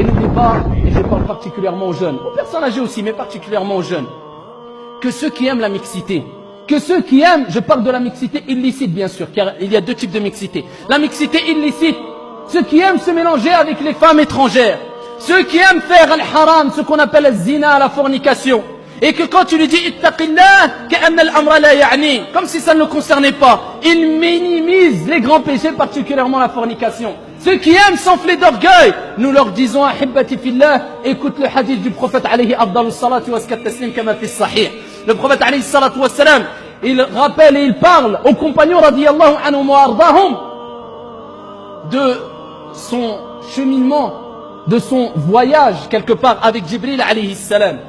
Et n'oublie pas, et je parle particulièrement aux jeunes, aux personnes âgées aussi, mais particulièrement aux jeunes, que ceux qui aiment la mixité, que ceux qui aiment, je parle de la mixité illicite bien sûr, car il y a deux types de mixité. La mixité illicite, ceux qui aiment se mélanger avec les femmes étrangères, ceux qui aiment faire al-haram, ce qu'on appelle le zina, la fornication, et que quand tu lui dis ittaqillah, ka'anna al-amra la ya'ni, comme si ça ne le concernait pas, ils minimisent les grands péchés, particulièrement la fornication. Ceux qui aiment s'enfler d'orgueil, nous leur disons ahibbati fillah, écoute le hadith du prophète alayhi afdalus salatu wa askat taslim kama fi sahih. Le prophète alayhi salatu wa salam, il rappelle et il parle aux compagnons radiyallahu anhum wa ardahum de son cheminement, de son voyage quelque part avec Jibril alayhi salam.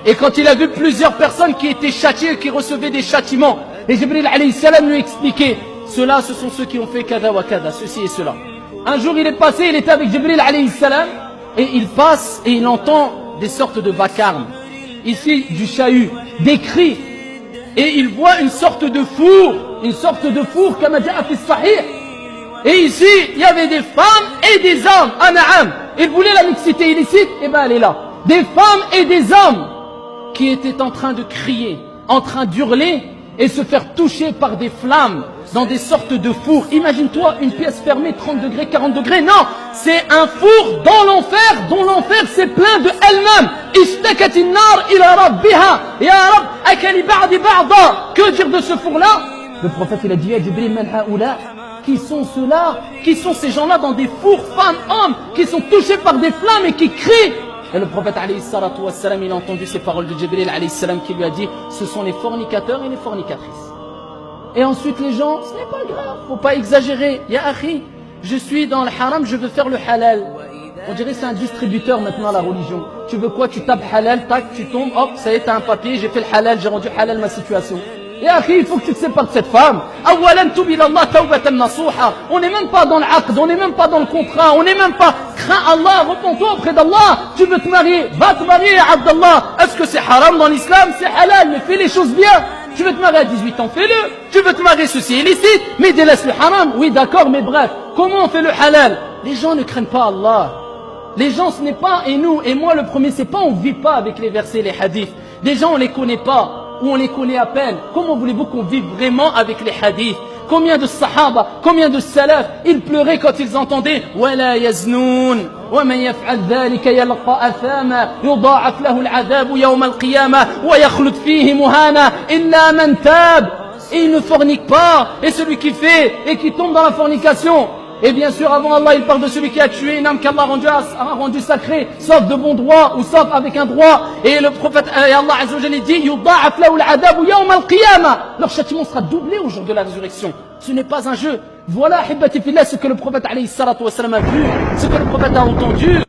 Et quand il a vu plusieurs personnes qui étaient châtiées, qui recevaient des châtiments, et Jibril alayhi salam lui expliquait, ceux-là ce sont ceux qui ont fait kada wa kada, ceci et cela. Un jour il est passé, il était avec Jibril alayhi salam, et il passe et il entend des sortes de vacarmes, ici du chahut, des cris, et il voit une sorte de four, comme a dit fi sahih. Et ici, il y avait des femmes et des hommes, an'am. Il voulait la mixité illicite, et ben elle est là. Des femmes et des hommes qui étaient en train de crier, en train d'hurler et se faire toucher par des flammes dans des sortes de fours. Imagine-toi une pièce fermée, 30 degrés, 40 degrés. Non, c'est un four dans l'enfer, dont l'enfer c'est plein de elle-même. Ishtakatin nar ila rabbiha, ya rab akali ba'di ba'da. Que dire de ce four-là? Le prophète il a dit à Jibril, man haoula, qui sont ceux-là? Qui sont ces gens-là dans des fours, femmes, hommes, qui sont touchés par des flammes et qui crient? Et le prophète alayhi salatu wassalam, il a entendu ces paroles de Jibril alayhi salam qui lui a dit, ce sont les fornicateurs et les fornicatrices. Et ensuite les gens, ce n'est pas grave, faut pas exagérer. Ya akhi, je suis dans le haram, je veux faire le halal. On dirait c'est un distributeur maintenant la religion. Tu veux quoi? Tu tapes halal, tac, tu tombes, hop, ça y est, t'as un papier, j'ai fait le halal, j'ai rendu halal ma situation. Et akhi, il faut que tu te sépares de cette femme. Awalan tub ila Allah tawbatan nasuha. On n'est même pas dans l'aqd, on n'est même pas dans le contrat, on n'est même pas, crains Allah, repens-toi auprès d'Allah. Tu veux te marier, va te marier, Abdallah. Est-ce que c'est haram dans l'islam? C'est halal, mais fais les choses bien. Tu veux te marier à 18 ans, fais-le. Tu veux te marier, ceci est illicite, mais délaisse le haram. Oui, d'accord, mais bref, comment on fait le halal? Les gens ne craignent pas Allah. Les gens, ce n'est pas, et nous, et moi le premier, c'est pas on vit pas avec les versets, les hadiths. Les gens, on les connaît pas, ou on les connaît à peine. Comment voulez-vous qu'on vive vraiment avec les hadiths? Combien de sahaba, combien de salaf, ils pleuraient quand ils entendaient وَلَا يَزْنُونَ وَمَنْ يَفْعَلْ ذَلِكَ يَلْقَى أَثَامًا يُضَاعَفْ لَهُ الْعَذَابُ يَوْمَ الْقِيَامَةِ وَيَخْلُدْ فِيهِ مُهَانًا إِلَّا مَنْ تَابَ. Et il ne fornique pas. Et celui qui fait et qui tombe dans la fornication. Et bien sûr, avant Allah, il parle de celui qui a tué une âme qu'Allah a rendu sacrée, sauf de bon droit ou sauf avec un droit. Et le prophète, et Allah Azza wa Jalla dit, يُضَاعَفْ لَهُ الْعَذَابُ يَوْمَ الْقِيَامَةِ. Leur châtiment sera doublé au jour de la résurrection. Ce n'est pas un jeu. Voilà, hibbati fillah, ce que le prophète alayhi salatu wa salam a vu, ce que le prophète a entendu.